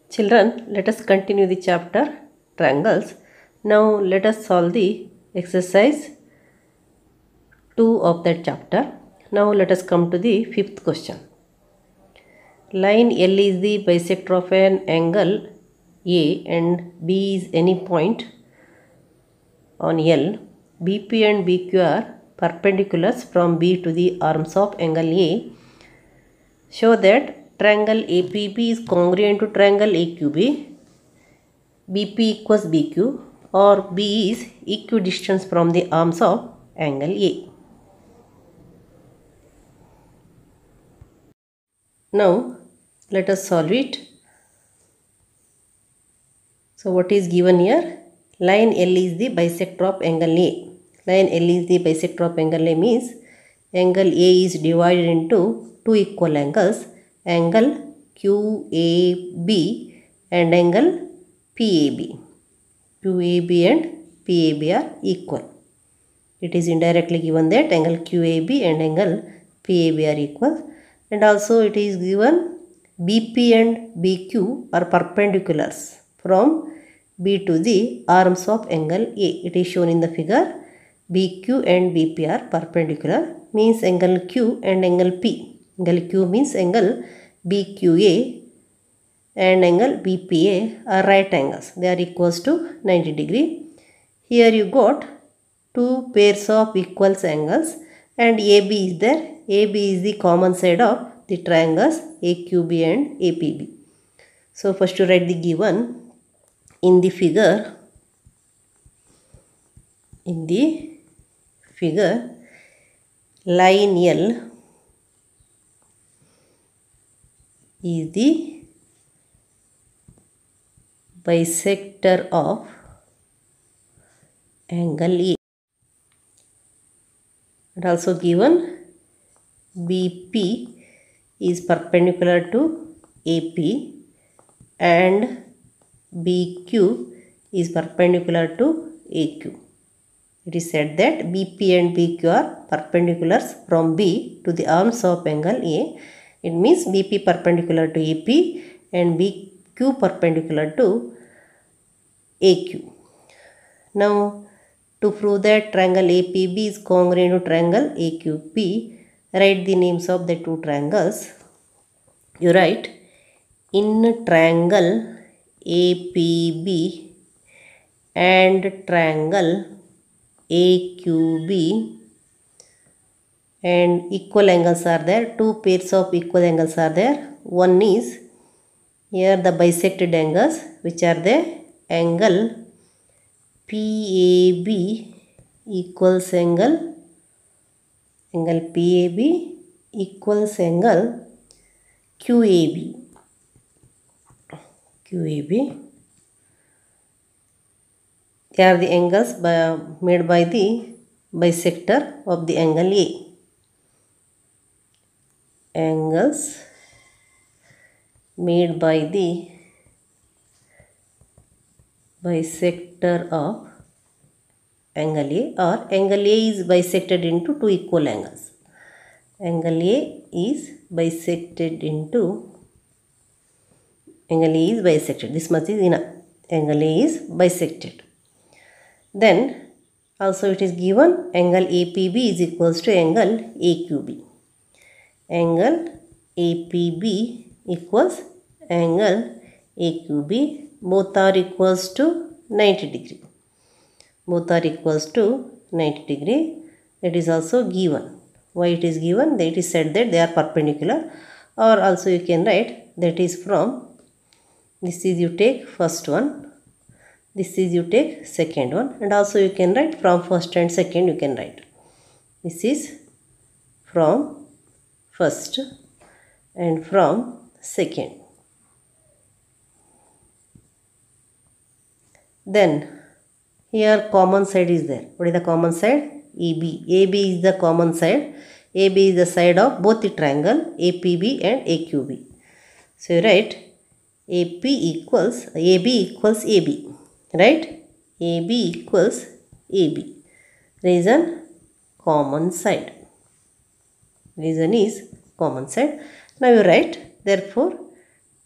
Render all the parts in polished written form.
Children, let us continue the chapter triangles. Now let us solve the exercise 2 of that chapter. Now let us come to the fifth question. Line L is the bisector of an angle A and B is any point on L. BP and BQ are perpendiculars from B to the arms of angle A. Show that triangle APB is congruent to triangle AQB. BP equals BQ, or B is equidistant from the arms of angle A. Now let us solve it. So what is given here? Line L is the bisector of angle A. Line L is the bisector of angle A means angle A is divided into two equal angles, angle QAB and angle PAB. QAB and PAB are equal. It is indirectly given that angle QAB and angle PAB are equal, and also it is given BP and BQ are perpendiculars from B to the arms of angle A. It is shown in the figure. BQ and BP are perpendicular means angle Q and angle P. Angle Q means angle BQA and angle BPA are right angles. They are equals to 90 degree. Here you got two pairs of equal angles and AB is there. AB is the common side of the triangles AQB and APB. So first to write the given in the figure. In the figure, line L is the bisector of angle A, and also given BP is perpendicular to AP and BQ is perpendicular to AQ. It is said that BP and BQ are perpendiculars from B to the arms of angle A. It means BP perpendicular to AP and BQ perpendicular to AQ. Now to prove that triangle APB is congruent to triangle AQP, write the names of the two triangles. You write in triangle APB and triangle AQB, and equal angles are there. Two pairs of equal angles are there. One is here the bisected angles, which are the angle PAB equals angle PAB equals angle QAB. They are the angles made by the bisector of the angle A. Angles made by the bisector of angle A, or angle A is bisected into two equal angles. Angle A is bisected into this much is enough. Angle A is bisected. Then also it is given angle APB is equals to angle AQB. Angle APB equals angle AQB. Both are equals to 90 degree. Both are equals to 90 degree. That is also given. Why it is given? That it is said that they are perpendicular, or also you can write that is from this is you take first one, this is you take second one, and also you can write from first and second you can write. This is from first and from second. Then here common side is there. What is the common side? AB. AB is the common side. AB is the side of both the triangle APB and AQB. So you write AB equals AB. Right? AB equals AB. Reason common side. Reason is common side. Now you write therefore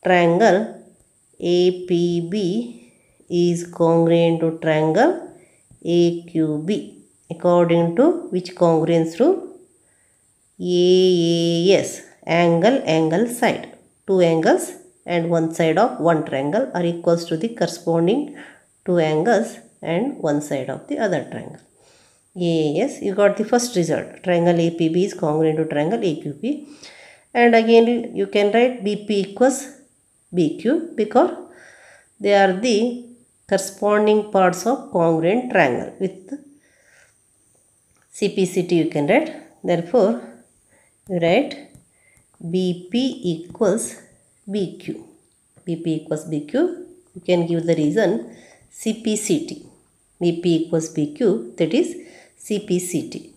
triangle APB is congruent to triangle AQB according to which congruence rule? AAS, angle side. Two angles and one side of one triangle are equals to the corresponding two angles and one side of the other triangle. AAS, you got the first result. Triangle APB is congruent to triangle AQB. And again you can write BP equals BQ because they are the corresponding parts of congruent triangle. With CPCT you can write. Therefore, you write BP equals BQ. BP equals BQ. You can give the reason CPCT. BP equals BQ, that is CPCT.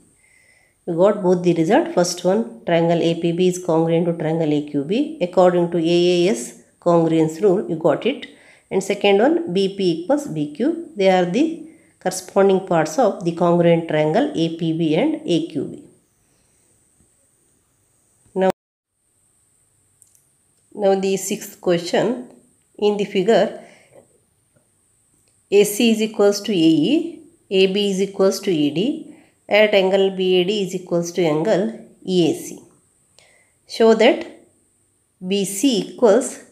You got both the result. First one, triangle APB is congruent to triangle AQB according to AAS congruence rule. You got it. And second one, BP equals BQ. They are the corresponding parts of the congruent triangle APB and AQB. Now the sixth question. In the figure, AC is equals to AE, AB is equals to ED, at angle BAD is equals to angle EAC. Show that BC equals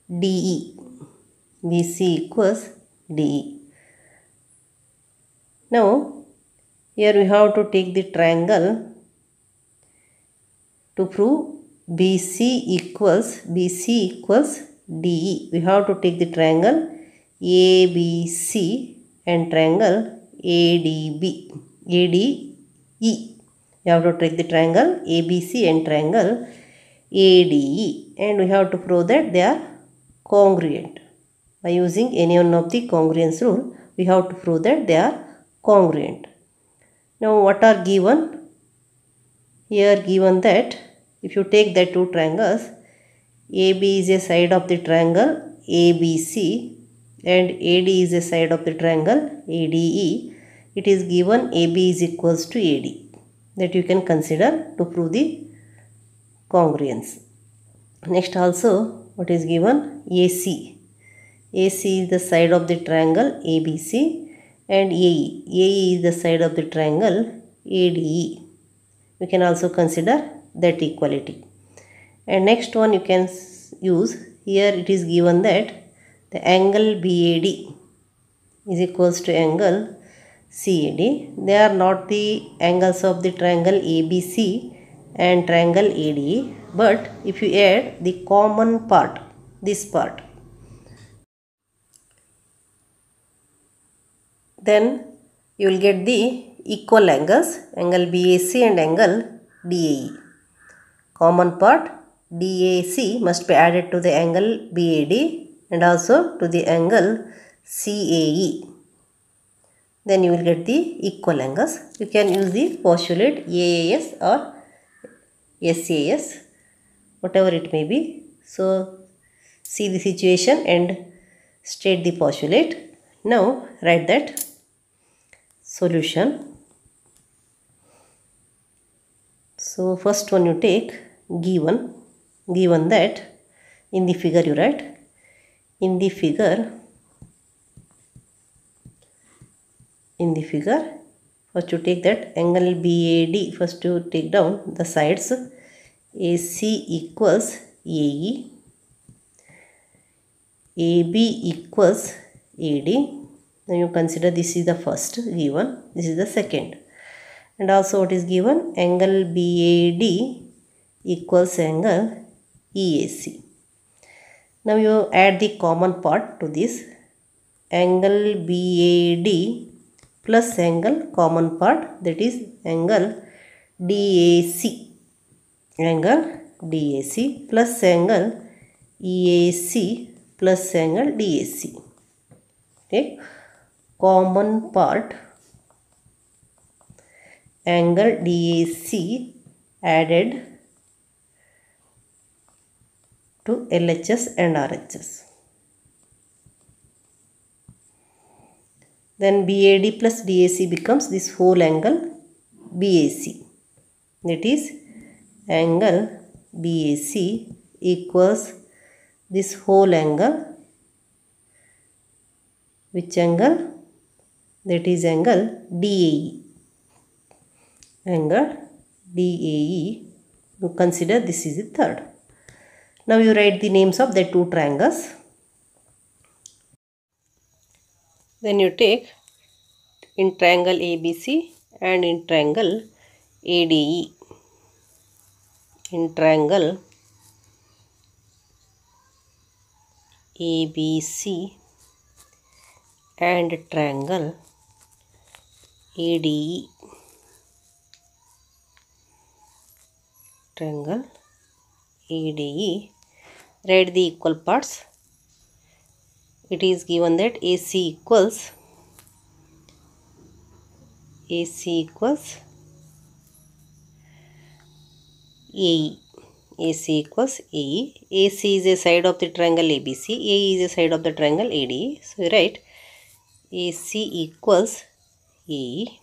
DE. BC equals DE. Now here we have to take the triangle to prove BC equals DE. We have to take the triangle ABC and triangle ADE. You have to take the triangle ABC and triangle ADE, and we have to prove that they are congruent. By using any one of the congruence rule, we have to prove that they are congruent. Now what are given? Here given that if you take the two triangles, AB is a side of the triangle ABC and AD is a side of the triangle ADE, it is given AB is equals to AD. That you can consider to prove the congruence. Next also, what is given? AC. AC is the side of the triangle ABC and AE. AE is the side of the triangle ADE. We can also consider that equality. And next one you can use, here it is given that the angle BAD is equals to angle CAD. They are not the angles of the triangle ABC and triangle ADE, but if you add the common part, this part, then you will get the equal angles, angle BAC and angle DAE. Common part DAC must be added to the angle BAD and also to the angle CAE. Then you will get the equal angles. You can use the postulate AAS or SAS, whatever it may be. So see the situation and state the postulate. Now write that solution. So first one you take given that in the figure you write, in the figure first you take that angle BAD, first you take down the sides AC equals AE, AB equals AD. Now you consider this is the first given, this is the second. And also what is given? Angle BAD equals angle EAC. Now you add the common part to this. Angle BAD plus angle common part, that is angle DAC. Angle DAC plus angle EAC plus angle DAC. Take common part angle DAC added to LHS and RHS. Then BAD plus DAC becomes this whole angle BAC. That is angle BAC equals this whole angle. Which angle? That is angle DAE. Angle DAE. You consider this is the third. Now you write the names of the two triangles. Then you take in triangle ABC and in triangle ADE. In triangle ABC and triangle ADE. Triangle ADE. Write the equal parts. It is given that AC equals AE. AC equals AE. AC is a side of the triangle ABC. AE is a side of the triangle ADE. So you write AC equals AE.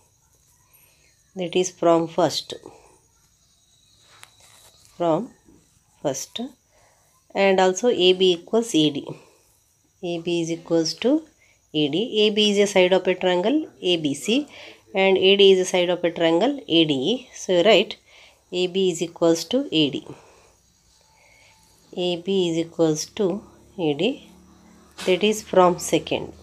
That is from first. And also AB equals AD. AB is equals to AD. AB is a side of a triangle ABC and AD is a side of a triangle ADE. So you write AB is equals to AD. AB is equals to AD. That is from second.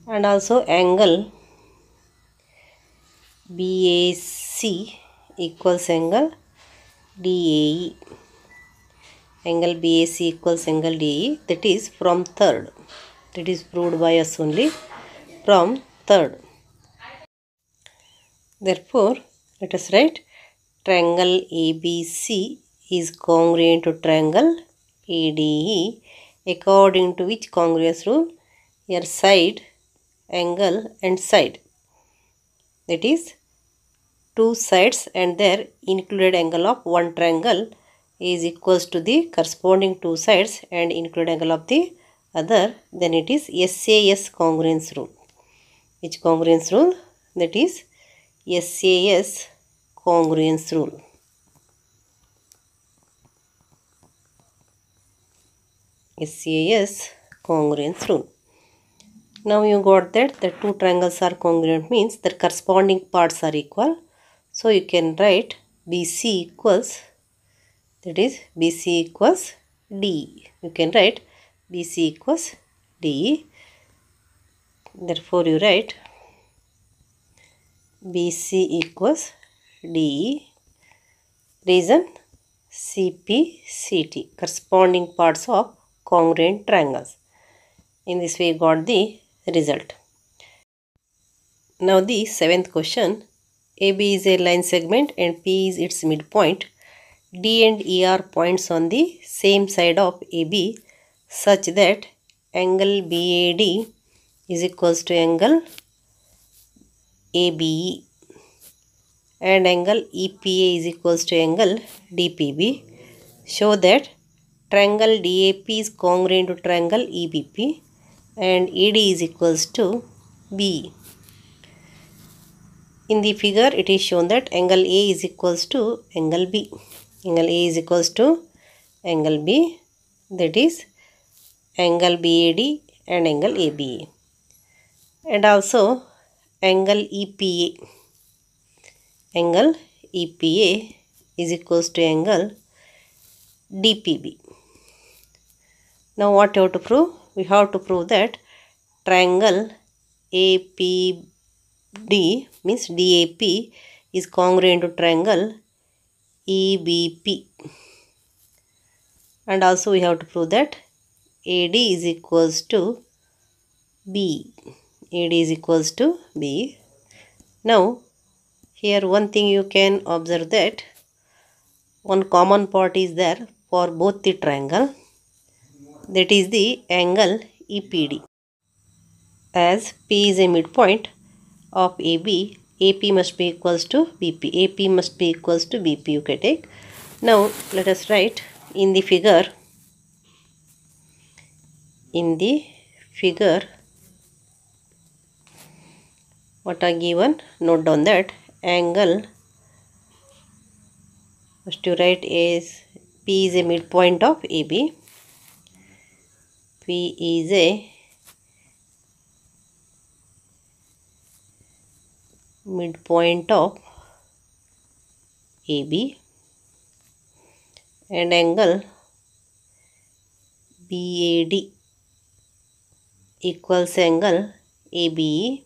And also angle BAC equals angle DAE. Angle BAC equals angle DAE. That is from third. That is proved by us only from third. Therefore, let us write triangle ABC is congruent to triangle ADE, according to which congruence rule? Here side, angle and side. That is two sides and their included angle of one triangle is equals to the corresponding two sides and included angle of the other. Then it is SAS congruence rule. Which congruence rule? That is SAS congruence rule. SAS congruence rule. Now you got that the two triangles are congruent means their corresponding parts are equal. So you can write BC equals, that is BC equals D. You can write BC equals D. Therefore you write BC equals D. Reason CP, CT, corresponding parts of congruent triangles. In this way, got the result. Now the seventh question. AB is a line segment and P is its midpoint. D and E are points on the same side of AB such that angle BAD is equals to angle ABE and angle EPA is equals to angle DPB. Show that triangle DAP is congruent to triangle EBP and AD is equals to B. In the figure, it is shown that angle A is equals to angle B. Angle A is equals to angle B, that is angle BAD and angle ABA. And also angle EPA. Angle EPA is equals to angle DPB. Now what you have to prove? We have to prove that triangle APD means DAP is congruent to triangle EBP. And also we have to prove that AD is equals to B. AD is equals to B. Now here one thing you can observe that one common part is there for both the triangle, that is the angle EPD. As P is a midpoint of AB, AP must be equals to BP. AP must be equals to BP, you can take. Now let us write in the figure. In the figure, what are given? Note down that angle, first you write is P is a midpoint of AB. P is a midpoint of AB, and angle BAD equals angle ABE.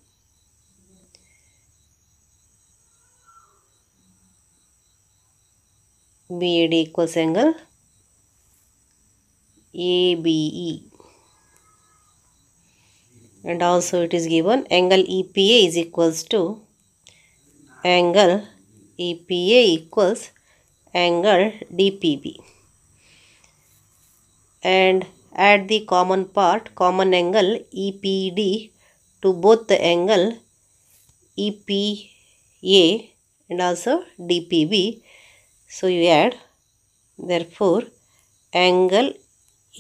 BAD equals angle ABE, and also it is given angle EPA is equals to angle EPA equals angle DPB, and add the common common angle EPD to both the angle EPA and also DPB. So you add, therefore angle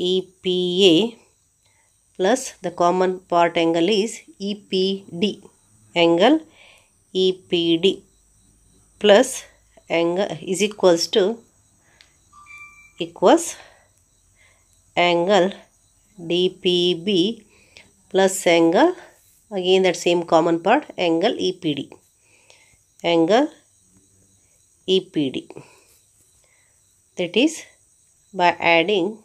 EPA plus the common part angle is EPD, angle EPD plus angle is equals angle DPB plus angle, again that same common part, angle EPD, that is by adding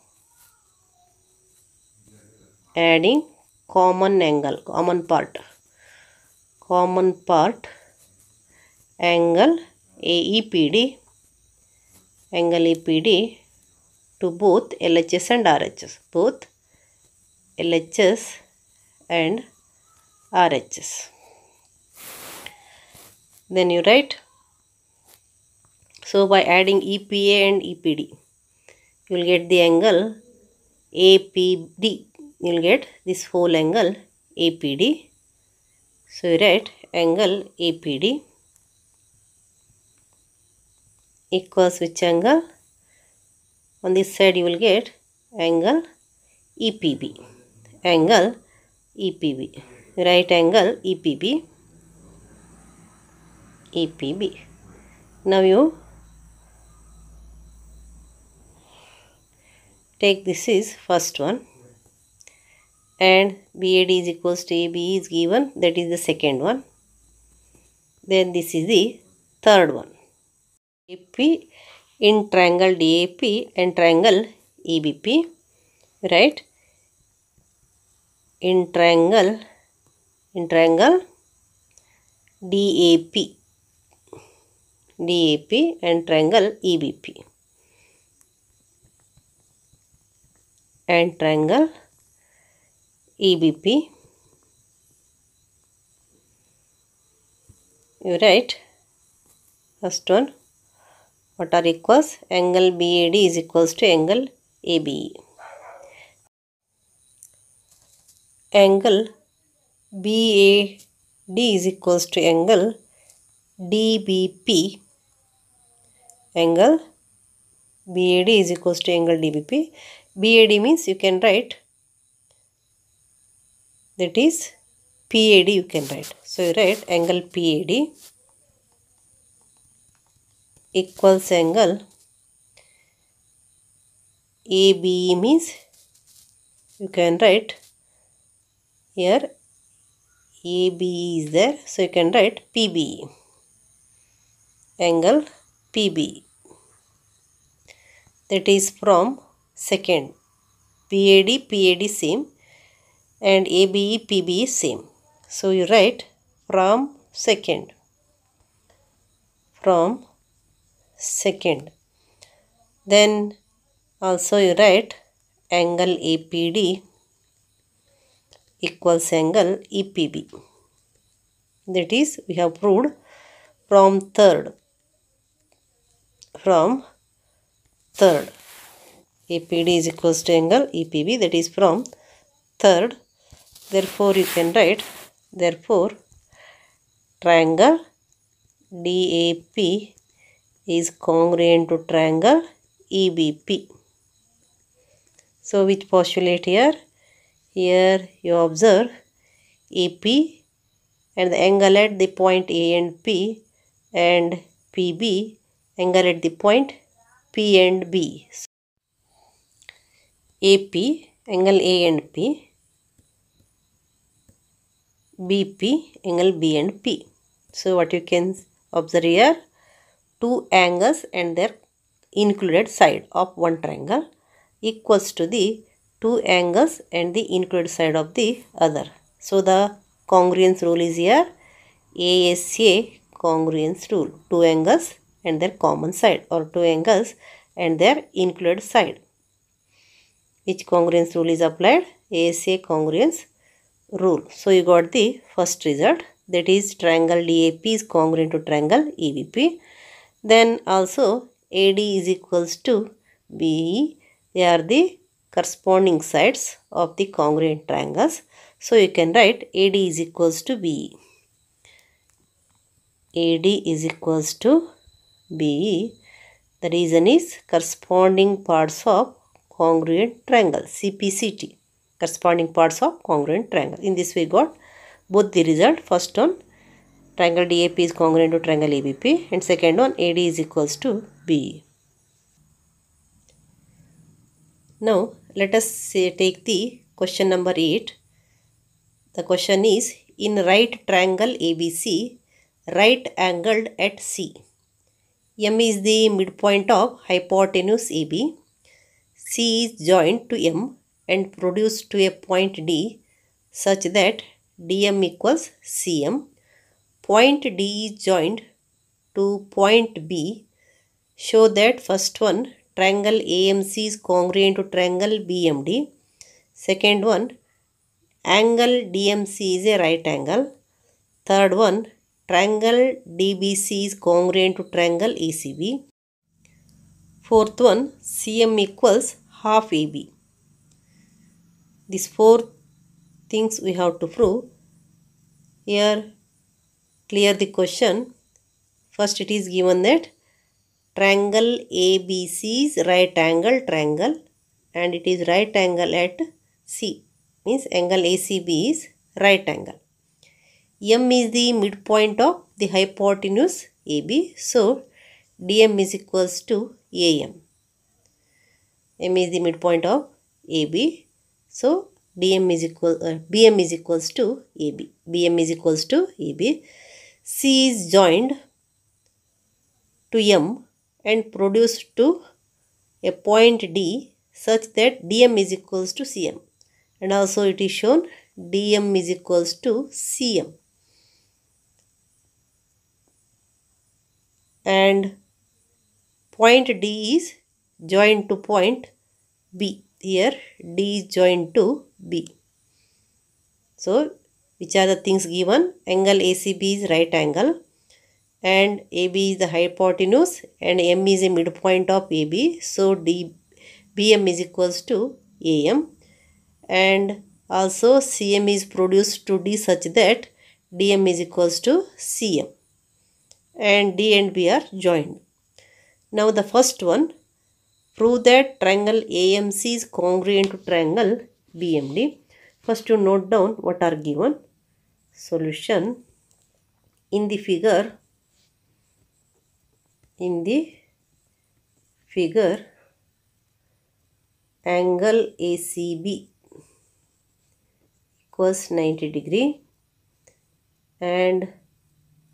common angle, common part angle EPD to both LHS and RHS, both LHS and RHS. Then you write, so by adding EPA and EPD, you will get the angle APD. You will get this whole angle APD. So you write angle APD equals which angle? On this side you will get angle EPB. Angle EPB. Right angle EPB. Now you take this is first one, and BAD is equals to AB is given, that is the second one. Then this is the third one. AP in triangle DAP and triangle EBP, right? In triangle DAP and triangle EBP and triangle EBP. You write first one, what are equals? Angle BAD is equals to angle ABE. Angle BAD is equals to angle DBP. Angle BAD is equals to angle DBP. BAD means you can write, that is PAD you can write. So you write angle PAD equals angle ABE, means you can write here ABE is there, so you can write PBE, angle PBE, that is from second. PAD same and ABE PBE same. So you write from second. Then also you write angle APD equals angle EPB. That is, we have proved from third. APD is equals to angle EPB, that is from third. Therefore you can write, therefore triangle DAP is congruent to triangle EBP. So which postulate here? Here you observe AP and the angle at the point A and P, and PB angle at the point P and B. AP, angle A and P, BP, angle B and P. So what you can observe here, two angles and their included side of one triangle equals to the two angles and the included side of the other. So the congruence rule is here, ASA congruence rule, two angles and their common side, or two angles and their included side. Which congruence rule is applied? ASA congruence rule. So you got the first result, that is triangle DAP is congruent to triangle EBP. Then also AD is equals to BE. They are the corresponding sides of the congruent triangles. So you can write AD is equals to BE. AD is equals to BE. The reason is corresponding parts of congruent triangle, CPCT. Corresponding parts of congruent triangle. In this we got both the result. First one, triangle DAP is congruent to triangle ABP, and second one, AD is equals to BE. Now let us take the question number 8. The question is, in right triangle ABC, right angled at C. M is the midpoint of hypotenuse AB. C is joined to M and produced to a point D such that DM equals CM. Point D is joined to point B. Show that first one, triangle AMC is congruent to triangle BMD. Second one, angle DMC is a right angle. Third one, triangle DBC is congruent to triangle ACB. Fourth one, CM equals half AB. These four things we have to prove. Here, clear the question. First, it is given that triangle ABC is right angle triangle and it is right angle at C. Means angle ACB is right angle. M is the midpoint of the hypotenuse AB. So, DM is equals to AM. M is the midpoint of AB. So, BM is equals to AB. BM is equals to AB. C is joined to M and produced to a point D such that DM is equals to CM. And also it is shown DM is equals to CM. And point D is joined to point B. Here D is joined to B. So which are the things given? Angle ACB is right angle and AB is the hypotenuse and M is a midpoint of AB. So BM is equals to AM, and also CM is produced to D such that DM is equals to CM, and D and B are joined. Now the first one, prove that triangle AMC is congruent to triangle BMD. First you note down what are given. Solution. In the figure, angle ACB equals 90 degree and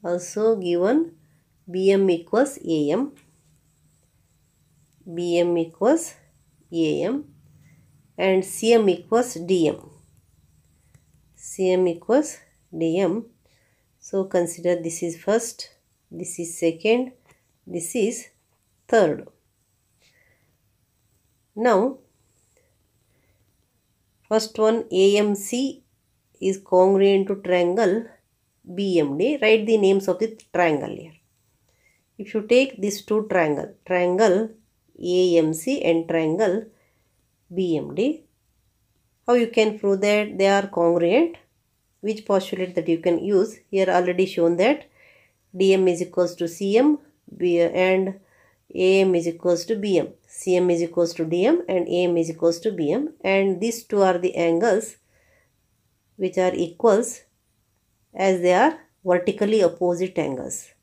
also given BM equals AM. BM equals AM and CM equals DM. CM equals DM. So consider this is first, this is second, this is third. Now first one, AMC is congruent to triangle BMD. Write the names of the triangle here. If you take these two triangle AMC and triangle BMD, how you can prove that they are congruent? Which postulate that you can use? Here already shown that DM is equals to CM and AM is equals to BM. CM is equals to DM and AM is equals to BM, and these two are the angles which are equals as they are vertically opposite angles.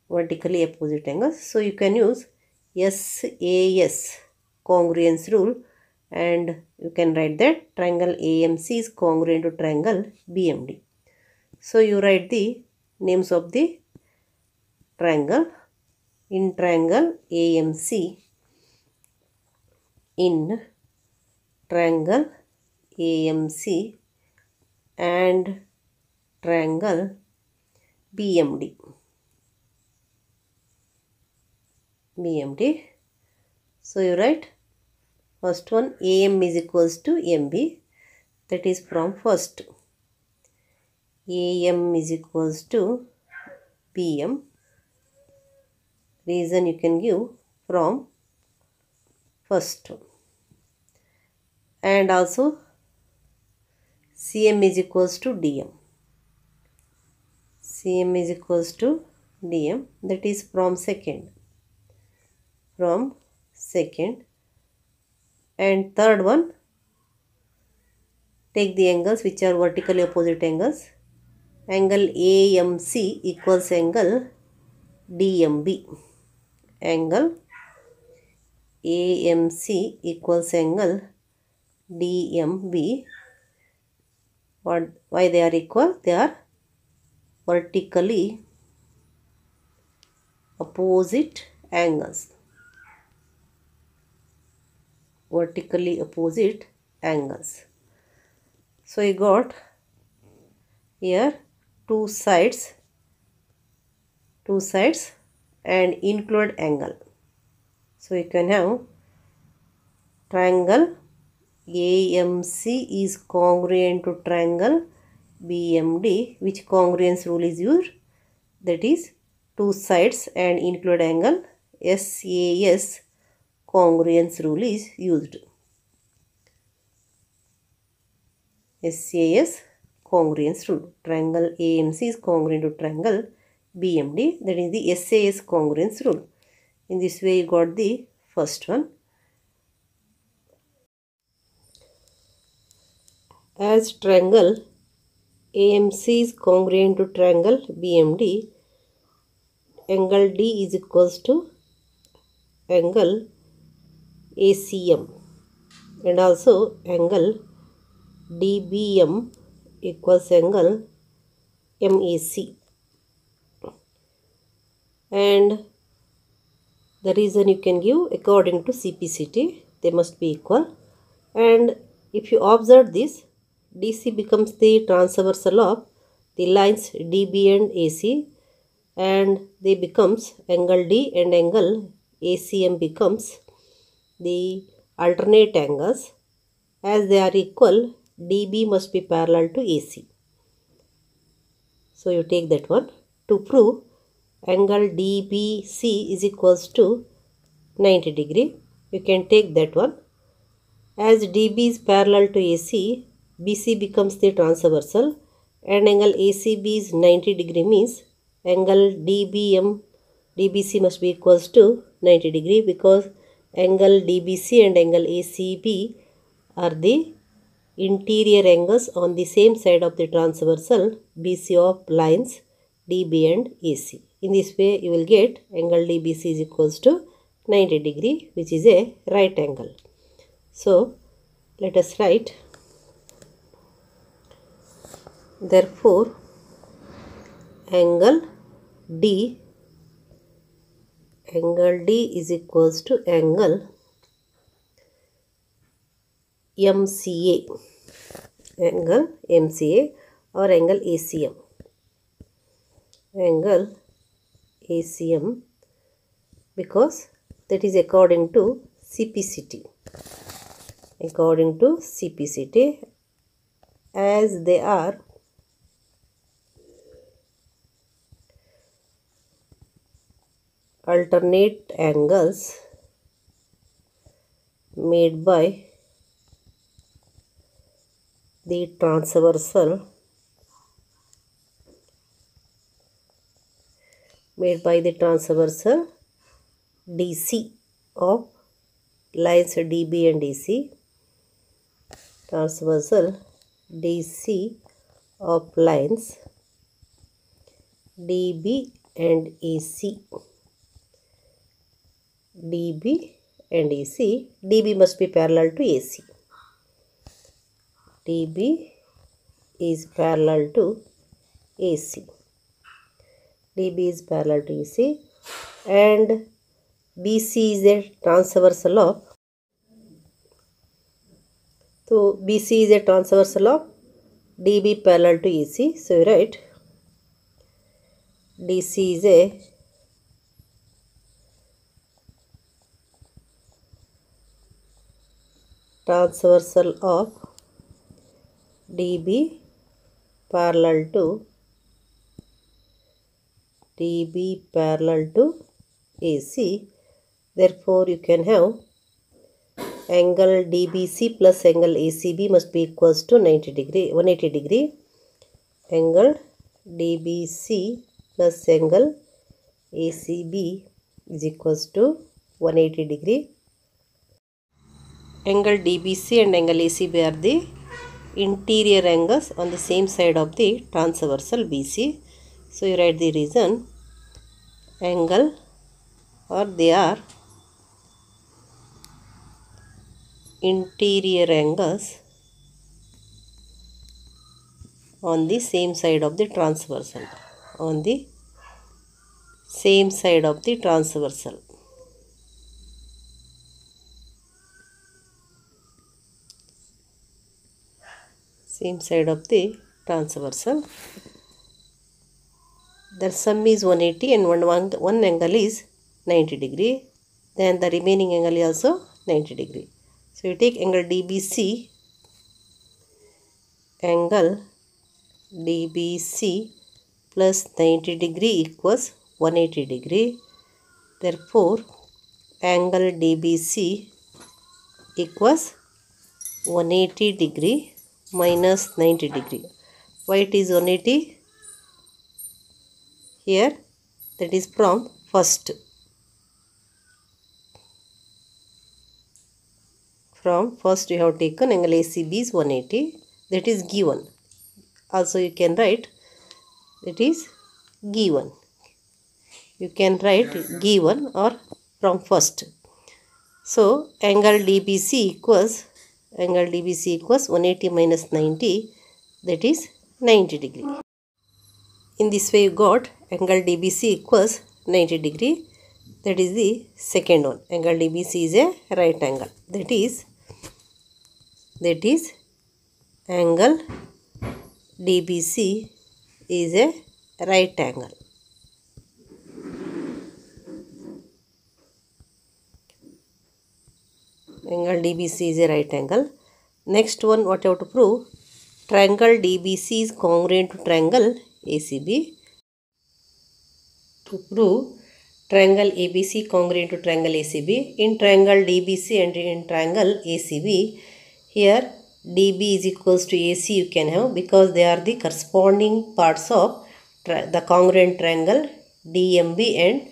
So you can use SAS congruence rule and you can write that triangle AMC is congruent to triangle BMD. So you write the names of the triangle. In triangle AMC, in triangle AMC and triangle BMD. So you write first one, AM is equals to MB, that is from first. AM is equals to BM. Reason you can give from first. And also CM is equals to DM. CM is equals to DM, that is from second. From second. And third one, take the angles which are vertically opposite angles. Angle AMC equals angle DMB. Angle AMC equals angle DMB. Why they are equal? They are vertically opposite angles. Vertically opposite angles. So you got here two sides and include angle. So you can have triangle AMC is congruent to triangle BMD. Which congruence rule is used? That is two sides and include angle. SAS congruence rule is used. SAS congruence rule. Triangle AMC is congruent to triangle BMD. That is the SAS congruence rule. In this way you got the first one. As triangle AMC is congruent to triangle BMD, angle D is equals to angle ACM, and also angle DBM equals angle MAC. And the reason you can give according to CPCT, they must be equal. And if you observe this, DC becomes the transversal of the lines DB and AC, and they becomes angle D, and angle ACM becomes the alternate angles. As they are equal, DB must be parallel to AC. So you take that one. To prove angle DBC is equals to 90 degree, you can take that one. As DB is parallel to AC, BC becomes the transversal, and angle ACB is 90 degree, means angle DBC must be equals to 90 degree, because angle DBC and angle ACB are the interior angles on the same side of the transversal BC of lines DB and AC. In this way you will get angle DBC is equals to 90 degree, which is a right angle. So let us write, therefore angle D is equals to angle MCA, angle MCA or angle ACM. Angle ACM, because that is according to CPCT. According to CPCT, as they are alternate angles made by the transversal DC of lines DB and AC, transversal DC of lines DB and AC, DB and EC, DB must be parallel to AC. DB is parallel to AC. DB is parallel to AC, and BC is a transversal of. So BC is a transversal of DB parallel to AC. So you write DC is a transversal of DB parallel to AC. Therefore, you can have angle DBC plus angle ACB must be equals to 180 degree. Angle DBC plus angle ACB is equals to 180 degree. Angle DBC and angle ACB are the interior angles on the same side of the transversal BC. So you write the reason, angle, or they are interior angles on the same side of the transversal. On the same side of the transversal. Same side of the transversal. The sum is 180 and one angle is 90 degree. Then the remaining angle is also 90 degree. So you take angle DBC. Angle DBC plus 90 degree equals 180 degree. Therefore, angle DBC equals 180 degree minus 90 degree. Why it is 180? Here, that is from first. From first we have taken angle ACB is 180. That is given. Also you can write that is given. You can write given or from first. So angle DBC equals 180 minus 90, that is 90 degree. In this way you got angle DBC equals 90 degree. That is the second one. Angle DBC is a right angle. That is angle DBC is a right angle. Angle DBC is a right angle. Next one, what you have to prove? Triangle DBC is congruent to triangle ACB. To prove triangle ABC congruent to triangle ACB, in triangle DBC and in triangle ACB, here DB is equals to AC you can have, because they are the corresponding parts of the congruent triangle DMB and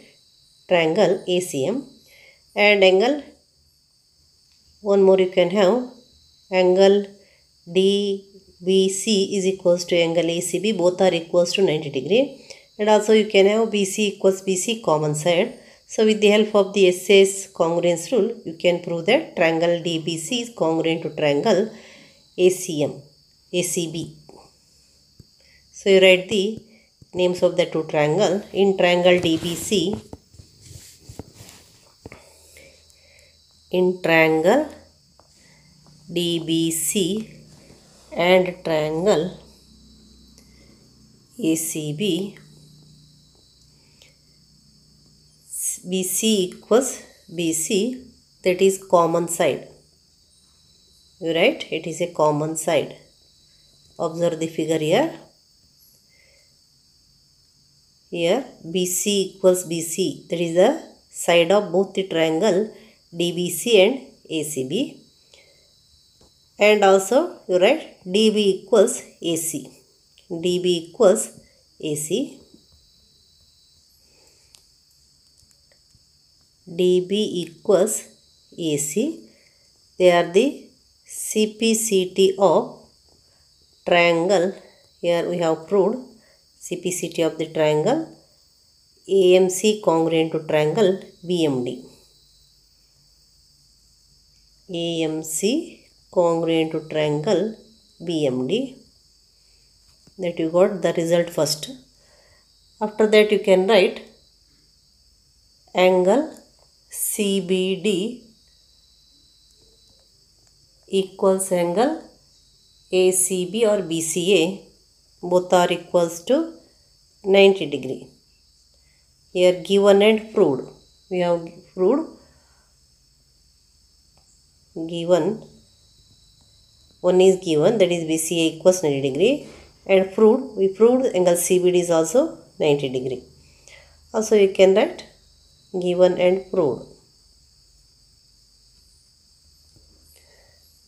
triangle ACM. And angle, one more you can have, angle DBC is equals to angle ACB, both are equals to 90 degree. And also you can have BC equals BC common side. So with the help of the SAS congruence rule, you can prove that triangle DBC is congruent to triangle ACB. So you write the names of the two triangles. In triangle DBC, and triangle ACB, BC equals BC, that is common side. You write it is a common side. Observe the figure here. Here BC equals BC, that is the side of both the triangle DBC and ACB. And also you write DB equals AC. DB equals AC. DB equals AC. They are the CPCT of triangle. Here we have proved CPCT of the triangle AMC congruent to triangle BMD. AMC congruent to triangle BMD. That you got the result first. After that you can write angle CBD equals angle ACB or BCA, both are equals to 90 degree. Here given and proved. We have proved, given, one is given, that is BCA equals 90 degree, and proved, we proved angle CBD is also 90 degree. Also you can write given and proved.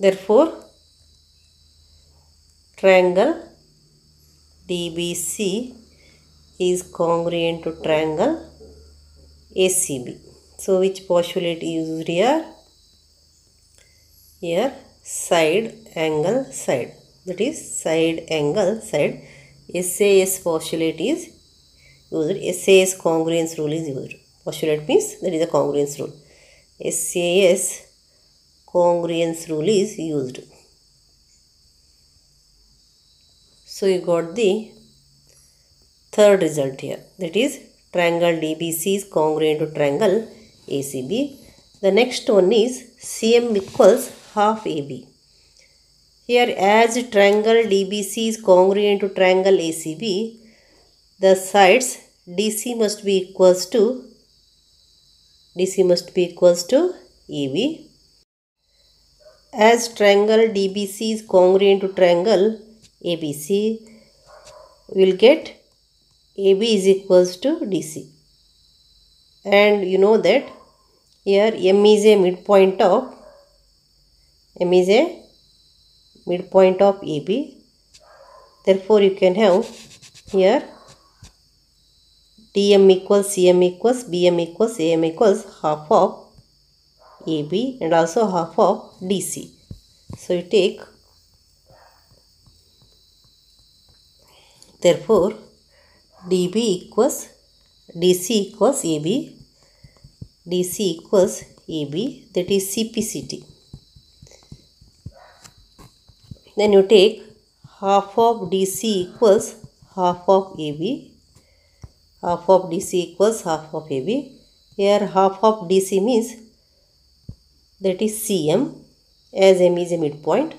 Therefore, triangle DBC is congruent to triangle ACB. So which postulate is used here? Here side angle side, that is side angle side. SAS postulate is used. SAS congruence rule is used. Postulate means that is a congruence rule. SAS congruence rule is used. So you got the third result here, that is triangle DBC is congruent to triangle ACB. The next one is CM equals half AB. Here as triangle DBC is congruent to triangle ACB, the sides DC must be equals to AB. As triangle DBC is congruent to triangle ABC, we will get AB is equals to DC. And you know that here M is a midpoint of AB. Therefore, you can have here DM equals CM equals BM equals AM equals half of AB and also half of DC. So you take, therefore DB equals DC equals AB, DC equals AB, that is CPCT. Then you take half of DC equals half of AB, half of DC equals half of AB. Here half of DC means that is CM, as M is a midpoint,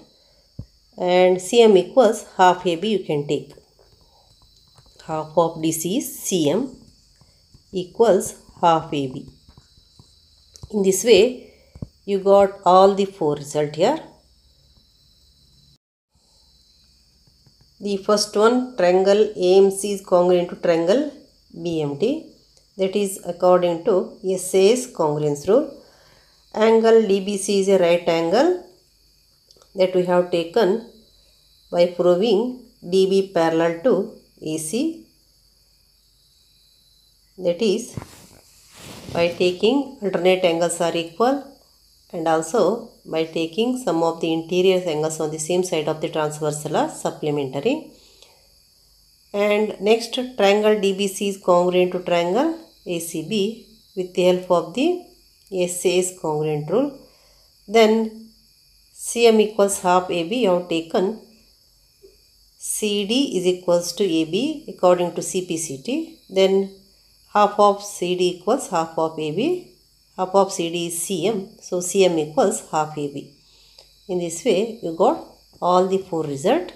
and CM equals half AB you can take. Half of DC is CM equals half AB. In this way, you got all the four results here. The first one, triangle AMC is congruent to triangle BMD, that is according to SAS congruence rule. Angle DBC is a right angle, that we have taken by proving DB parallel to AC, that is by taking alternate angles are equal and also by taking some of the interior angles on the same side of the transversal are supplementary. And next, triangle DBC is congruent to triangle ACB with the help of the SAS congruent rule. Then CM equals half AB, you have taken CD is equals to AB according to CPCT. Then half of CD equals half of AB. Half of CD is CM. So CM equals half AB. In this way, you got all the four results.